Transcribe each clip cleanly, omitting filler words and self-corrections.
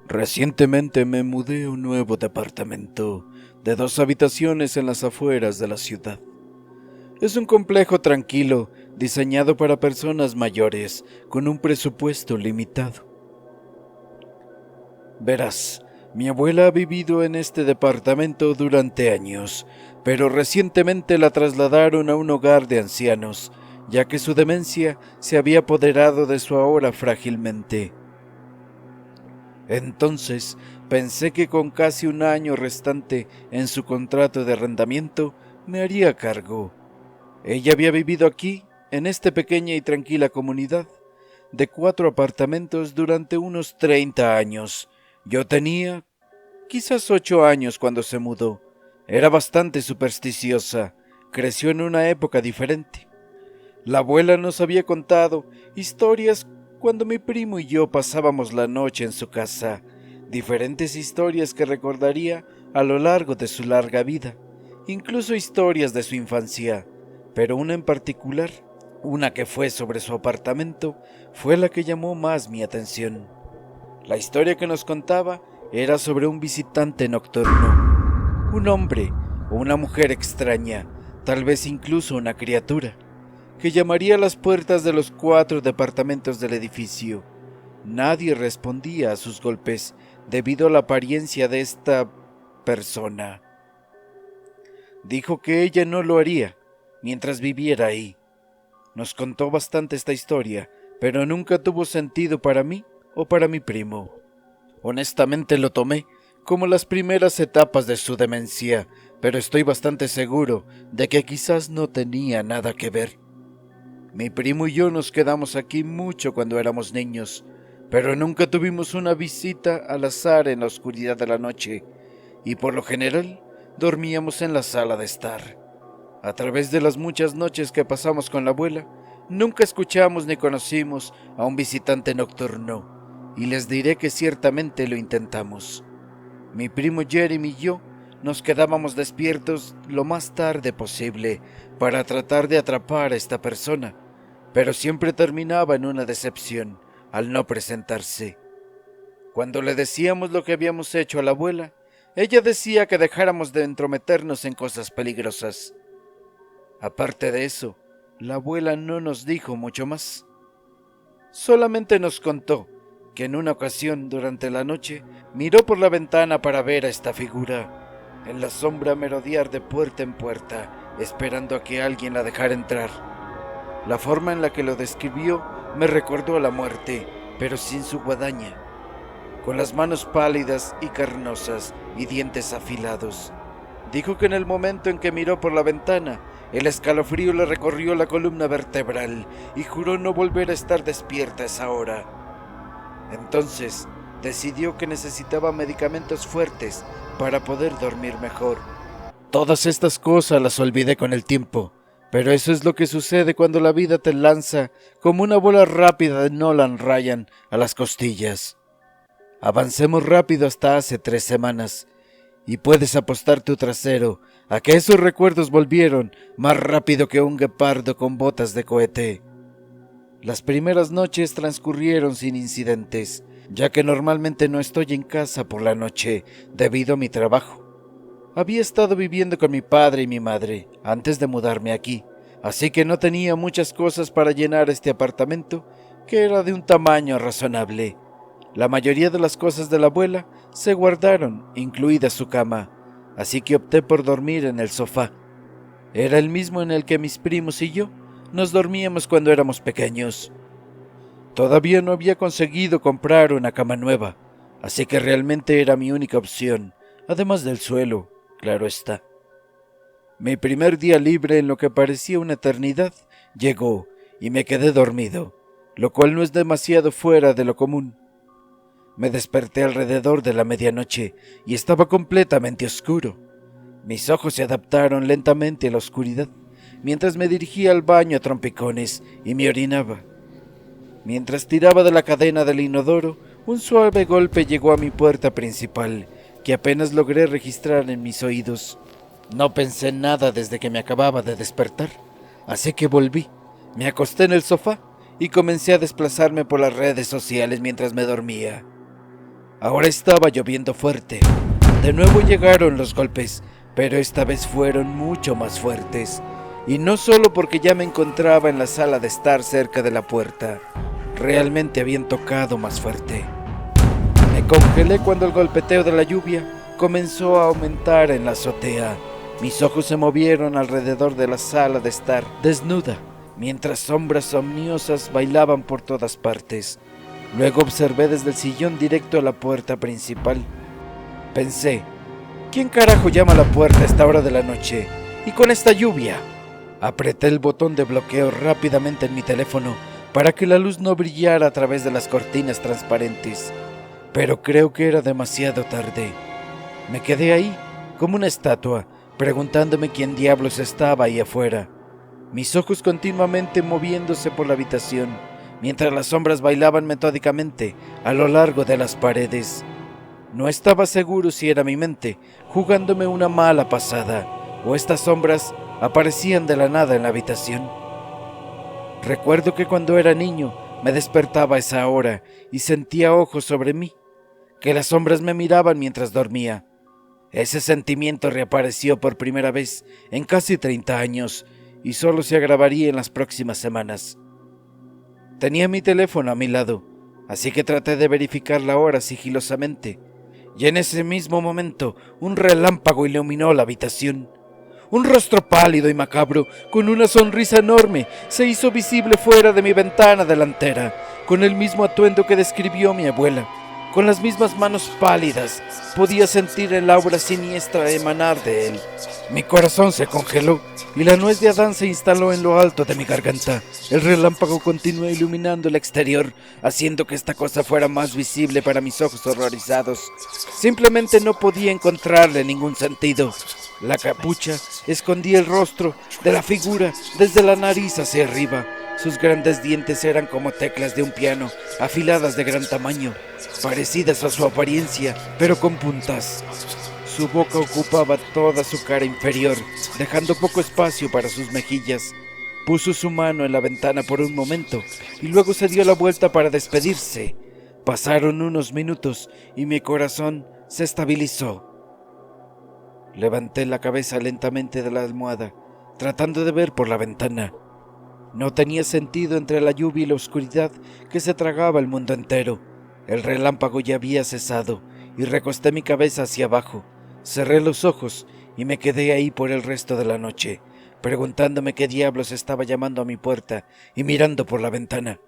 Recientemente me mudé a un nuevo departamento de 2 habitaciones en las afueras de la ciudad. Es un complejo tranquilo, diseñado para personas mayores, con un presupuesto limitado. Verás, mi abuela ha vivido en este departamento durante años, pero recientemente la trasladaron a un hogar de ancianos, ya que su demencia se había apoderado de su ahora frágil mente. Entonces pensé que con casi un año restante en su contrato de arrendamiento me haría cargo. Ella había vivido aquí, en esta pequeña y tranquila comunidad, de 4 apartamentos durante unos 30 años. Yo tenía quizás 8 años cuando se mudó. Era bastante supersticiosa. Creció en una época diferente. La abuela nos había contado historias cuando mi primo y yo pasábamos la noche en su casa, diferentes historias que recordaría a lo largo de su larga vida, incluso historias de su infancia, pero una en particular, una que fue sobre su apartamento, fue la que llamó más mi atención. La historia que nos contaba era sobre un visitante nocturno, un hombre o una mujer extraña, tal vez incluso una criatura que llamaría a las puertas de los 4 departamentos del edificio. Nadie respondía a sus golpes debido a la apariencia de esta persona. Dijo que ella no lo haría mientras viviera ahí. Nos contó bastante esta historia, pero nunca tuvo sentido para mí o para mi primo. Honestamente lo tomé como las primeras etapas de su demencia, pero estoy bastante seguro de que quizás no tenía nada que ver. Mi primo y yo nos quedamos aquí mucho cuando éramos niños, pero nunca tuvimos una visita al azar en la oscuridad de la noche, y por lo general dormíamos en la sala de estar. A través de las muchas noches que pasamos con la abuela, nunca escuchamos ni conocimos a un visitante nocturno, y les diré que ciertamente lo intentamos. Mi primo Jeremy y yo nos quedábamos despiertos lo más tarde posible para tratar de atrapar a esta persona, pero siempre terminaba en una decepción al no presentarse. Cuando le decíamos lo que habíamos hecho a la abuela, ella decía que dejáramos de entrometernos en cosas peligrosas. Aparte de eso, la abuela no nos dijo mucho más. Solamente nos contó que en una ocasión durante la noche miró por la ventana para ver a esta figura en la sombra merodear de puerta en puerta, esperando a que alguien la dejara entrar. La forma en la que lo describió me recordó a la muerte, pero sin su guadaña, con las manos pálidas y carnosas y dientes afilados. Dijo que en el momento en que miró por la ventana, el escalofrío le recorrió la columna vertebral y juró no volver a estar despierta a esa hora. Entonces, decidió que necesitaba medicamentos fuertes para poder dormir mejor. Todas estas cosas las olvidé con el tiempo, pero eso es lo que sucede cuando la vida te lanza como una bola rápida de Nolan Ryan a las costillas. Avancemos rápido hasta hace 3 semanas, y puedes apostar tu trasero a que esos recuerdos volvieron más rápido que un guepardo con botas de cohete. Las primeras noches transcurrieron sin incidentes, ya que normalmente no estoy en casa por la noche debido a mi trabajo. Había estado viviendo con mi padre y mi madre antes de mudarme aquí, así que no tenía muchas cosas para llenar este apartamento, que era de un tamaño razonable. La mayoría de las cosas de la abuela se guardaron, incluida su cama, así que opté por dormir en el sofá. Era el mismo en el que mis primos y yo nos dormíamos cuando éramos pequeños. Todavía no había conseguido comprar una cama nueva, así que realmente era mi única opción, además del suelo, claro está. Mi primer día libre en lo que parecía una eternidad llegó y me quedé dormido, lo cual no es demasiado fuera de lo común. Me desperté alrededor de la medianoche y estaba completamente oscuro. Mis ojos se adaptaron lentamente a la oscuridad, mientras me dirigía al baño a trompicones y me orinaba. Mientras tiraba de la cadena del inodoro, un suave golpe llegó a mi puerta principal, que apenas logré registrar en mis oídos. No pensé en nada desde que me acababa de despertar, así que volví. Me acosté en el sofá y comencé a desplazarme por las redes sociales mientras me dormía. Ahora estaba lloviendo fuerte. De nuevo llegaron los golpes, pero esta vez fueron mucho más fuertes. Y no solo porque ya me encontraba en la sala de estar cerca de la puerta, realmente habían tocado más fuerte. Me congelé cuando el golpeteo de la lluvia comenzó a aumentar en la azotea. Mis ojos se movieron alrededor de la sala de estar desnuda, mientras sombras omniosas bailaban por todas partes. Luego observé desde el sillón directo a la puerta principal. Pensé, ¿quién carajo llama a la puerta a esta hora de la noche? ¿Y con esta lluvia? Apreté el botón de bloqueo rápidamente en mi teléfono para que la luz no brillara a través de las cortinas transparentes. Pero creo que era demasiado tarde. Me quedé ahí, como una estatua, preguntándome quién diablos estaba ahí afuera. Mis ojos continuamente moviéndose por la habitación, mientras las sombras bailaban metódicamente a lo largo de las paredes. No estaba seguro si era mi mente jugándome una mala pasada, o estas sombras aparecían de la nada en la habitación. Recuerdo que cuando era niño me despertaba a esa hora y sentía ojos sobre mí, que las sombras me miraban mientras dormía. Ese sentimiento reapareció por primera vez en casi 30 años y solo se agravaría en las próximas semanas. Tenía mi teléfono a mi lado, así que traté de verificar la hora sigilosamente, y en ese mismo momento un relámpago iluminó la habitación. Un rostro pálido y macabro, con una sonrisa enorme, se hizo visible fuera de mi ventana delantera, con el mismo atuendo que describió mi abuela. Con las mismas manos pálidas, podía sentir el aura siniestra emanar de él. Mi corazón se congeló y la nuez de Adán se instaló en lo alto de mi garganta. El relámpago continuó iluminando el exterior, haciendo que esta cosa fuera más visible para mis ojos horrorizados. Simplemente no podía encontrarle ningún sentido. La capucha escondía el rostro de la figura desde la nariz hacia arriba. Sus grandes dientes eran como teclas de un piano, afiladas de gran tamaño, parecidas a su apariencia, pero con puntas. Su boca ocupaba toda su cara inferior, dejando poco espacio para sus mejillas. Puso su mano en la ventana por un momento y luego se dio la vuelta para despedirse. Pasaron unos minutos y mi corazón se estabilizó. Levanté la cabeza lentamente de la almohada, tratando de ver por la ventana. No tenía sentido entre la lluvia y la oscuridad que se tragaba el mundo entero. El relámpago ya había cesado y recosté mi cabeza hacia abajo. Cerré los ojos y me quedé ahí por el resto de la noche, preguntándome qué diablos estaba llamando a mi puerta y mirando por la ventana.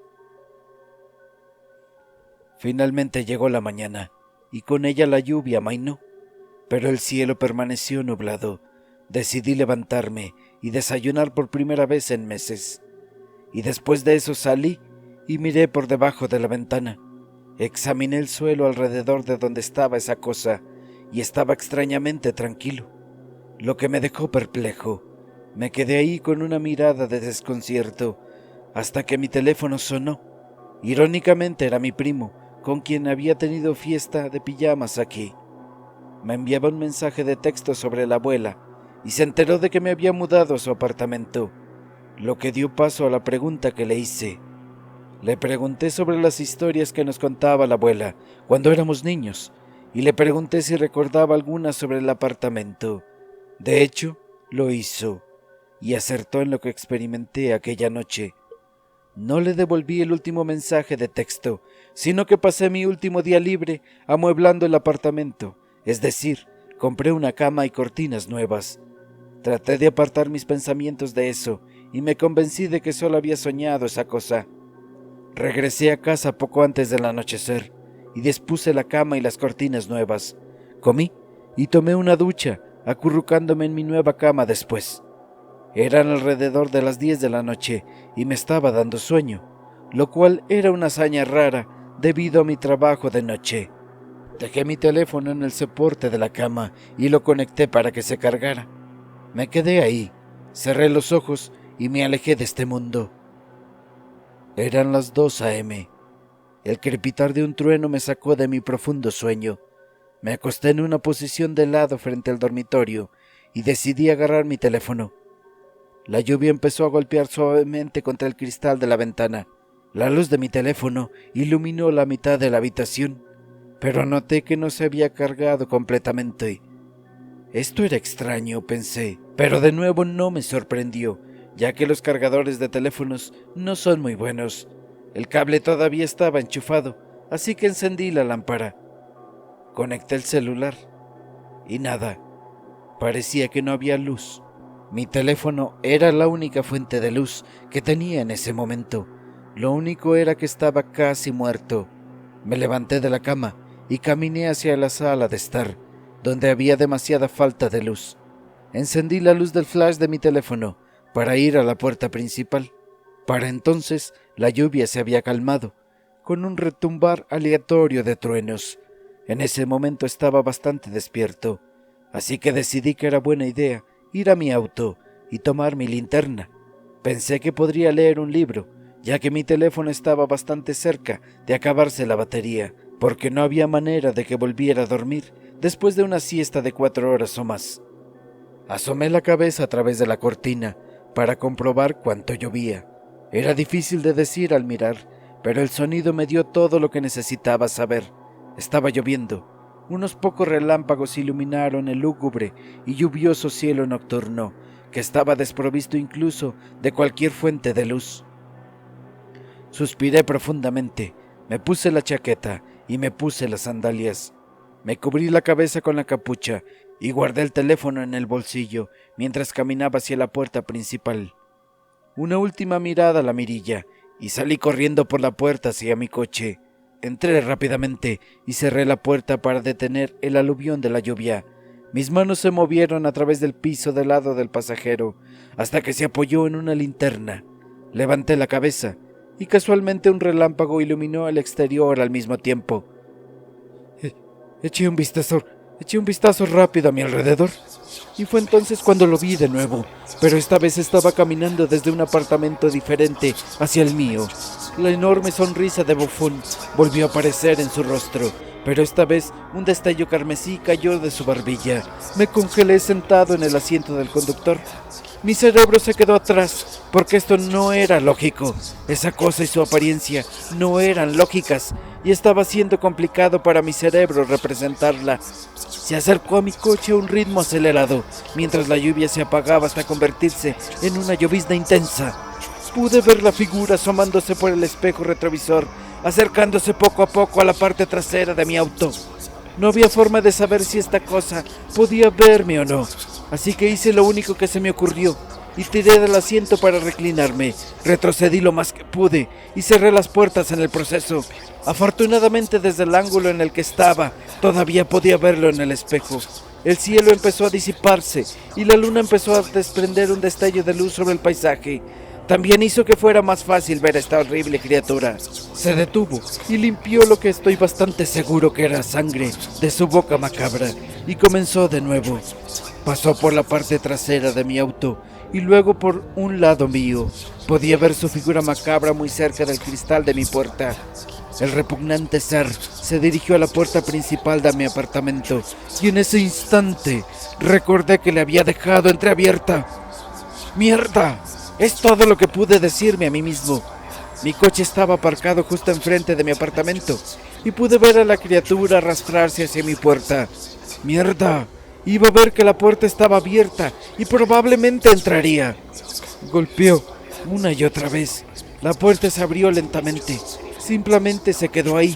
Finalmente llegó la mañana y con ella la lluvia amainó, pero el cielo permaneció nublado. Decidí levantarme y desayunar por primera vez en meses. Y después de eso salí y miré por debajo de la ventana. Examiné el suelo alrededor de donde estaba esa cosa y estaba extrañamente tranquilo, lo que me dejó perplejo. Me quedé ahí con una mirada de desconcierto hasta que mi teléfono sonó. Irónicamente era mi primo, con quien había tenido fiesta de pijamas aquí. Me enviaba un mensaje de texto sobre la abuela y se enteró de que me había mudado a su apartamento, lo que dio paso a la pregunta que le hice. Le pregunté sobre las historias que nos contaba la abuela cuando éramos niños y le pregunté si recordaba alguna sobre el apartamento. De hecho, lo hizo y acertó en lo que experimenté aquella noche. No le devolví el último mensaje de texto, sino que pasé mi último día libre amueblando el apartamento, es decir, compré una cama y cortinas nuevas. Traté de apartar mis pensamientos de eso y me convencí de que solo había soñado esa cosa. Regresé a casa poco antes del anochecer y dispuse la cama y las cortinas nuevas. Comí y tomé una ducha, acurrucándome en mi nueva cama después. Eran alrededor de las 10 de la noche y me estaba dando sueño, lo cual era una hazaña rara debido a mi trabajo de noche. Dejé mi teléfono en el soporte de la cama y lo conecté para que se cargara. Me quedé ahí, cerré los ojos y me alejé de este mundo. Eran las 2 a.m. El crepitar de un trueno me sacó de mi profundo sueño. Me acosté en una posición de lado frente al dormitorio y decidí agarrar mi teléfono. La lluvia empezó a golpear suavemente contra el cristal de la ventana. La luz de mi teléfono iluminó la mitad de la habitación. pero noté que no se había cargado completamente. Esto era extraño, pensé, pero de nuevo no me sorprendió, ya que los cargadores de teléfonos no son muy buenos. El cable todavía estaba enchufado, así que encendí la lámpara. Conecté el celular y nada, parecía que no había luz. Mi teléfono era la única fuente de luz que tenía en ese momento. Lo único era que estaba casi muerto. Me levanté de la cama y caminé hacia la sala de estar, donde había demasiada falta de luz. Encendí la luz del flash de mi teléfono para ir a la puerta principal. Para entonces, la lluvia se había calmado, con un retumbar aleatorio de truenos. En ese momento estaba bastante despierto, así que decidí que era buena idea ir a mi auto y tomar mi linterna. Pensé que podría leer un libro, ya que mi teléfono estaba bastante cerca de acabarse la batería, porque no había manera de que volviera a dormir después de una siesta de 4 horas o más. Asomé la cabeza a través de la cortina para comprobar cuánto llovía. Era difícil de decir al mirar, pero el sonido me dio todo lo que necesitaba saber. Estaba lloviendo. Unos pocos relámpagos iluminaron el lúgubre y lluvioso cielo nocturno, que estaba desprovisto incluso de cualquier fuente de luz. Suspiré profundamente, me puse la chaqueta y me puse las sandalias. Me cubrí la cabeza con la capucha y guardé el teléfono en el bolsillo mientras caminaba hacia la puerta principal. Una última mirada a la mirilla y salí corriendo por la puerta hacia mi coche. Entré rápidamente y cerré la puerta para detener el aluvión de la lluvia. Mis manos se movieron a través del piso del lado del pasajero hasta que se apoyó en una linterna. Levanté la cabeza y casualmente un relámpago iluminó el exterior al mismo tiempo. Eché un vistazo rápido a mi alrededor y fue entonces cuando lo vi de nuevo, pero esta vez estaba caminando desde un apartamento diferente hacia el mío. La enorme sonrisa de bufón volvió a aparecer en su rostro, pero esta vez un destello carmesí cayó de su barbilla. Me congelé sentado en el asiento del conductor. Mi cerebro se quedó atrás, porque esto no era lógico. Esa cosa y su apariencia no eran lógicas, y estaba siendo complicado para mi cerebro representarla. Se acercó a mi coche a un ritmo acelerado, mientras la lluvia se apagaba hasta convertirse en una llovizna intensa. Pude ver la figura asomándose por el espejo retrovisor, acercándose poco a poco a la parte trasera de mi auto. No había forma de saber si esta cosa podía verme o no, así que hice lo único que se me ocurrió y tiré del asiento para reclinarme. Retrocedí lo más que pude y cerré las puertas en el proceso. Afortunadamente, desde el ángulo en el que estaba, todavía podía verlo en el espejo. El cielo empezó a disiparse y la luna empezó a desprender un destello de luz sobre el paisaje. También hizo que fuera más fácil ver a esta horrible criatura. Se detuvo y limpió lo que estoy bastante seguro que era sangre de su boca macabra y comenzó de nuevo. Pasó por la parte trasera de mi auto y luego por un lado mío. Podía ver su figura macabra muy cerca del cristal de mi puerta. El repugnante ser se dirigió a la puerta principal de mi apartamento y en ese instante recordé que le había dejado entreabierta. ¡Mierda! Es todo lo que pude decirme a mí mismo. Mi coche estaba aparcado justo enfrente de mi apartamento y pude ver a la criatura arrastrarse hacia mi puerta. ¡Mierda! Iba a ver que la puerta estaba abierta y probablemente entraría. Golpeó una y otra vez. La puerta se abrió lentamente. Simplemente se quedó ahí.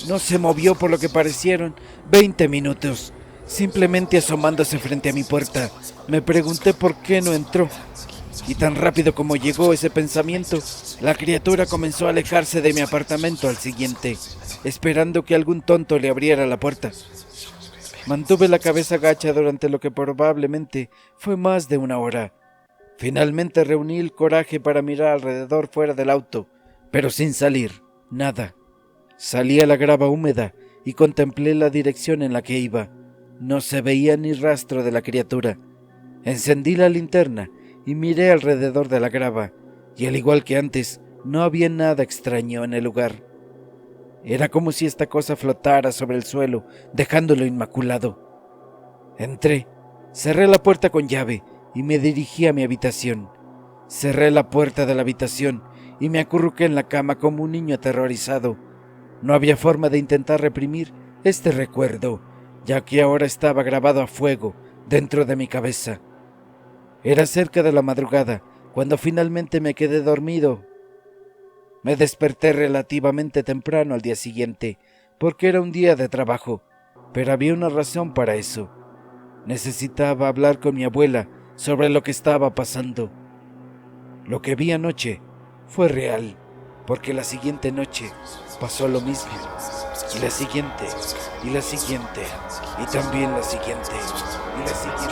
No se movió por lo que parecieron 20 minutos, simplemente asomándose frente a mi puerta. Me pregunté por qué no entró. Y tan rápido como llegó ese pensamiento, la criatura comenzó a alejarse de mi apartamento al siguiente, esperando que algún tonto le abriera la puerta. Mantuve la cabeza gacha durante lo que probablemente fue más de una hora. Finalmente reuní el coraje para mirar alrededor fuera del auto, pero sin salir, nada. Salí a la grava húmeda y contemplé la dirección en la que iba. No se veía ni rastro de la criatura. Encendí la linterna y miré alrededor de la grava, y al igual que antes, no había nada extraño en el lugar. Era como si esta cosa flotara sobre el suelo, dejándolo inmaculado. Entré, cerré la puerta con llave y me dirigí a mi habitación. Cerré la puerta de la habitación y me acurruqué en la cama como un niño aterrorizado. No había forma de intentar reprimir este recuerdo, ya que ahora estaba grabado a fuego dentro de mi cabeza. Era cerca de la madrugada cuando finalmente me quedé dormido. Me desperté relativamente temprano al día siguiente, porque era un día de trabajo, pero había una razón para eso. Necesitaba hablar con mi abuela sobre lo que estaba pasando. Lo que vi anoche fue real, porque la siguiente noche pasó lo mismo, y la siguiente, y la siguiente, y también la siguiente, y la siguiente.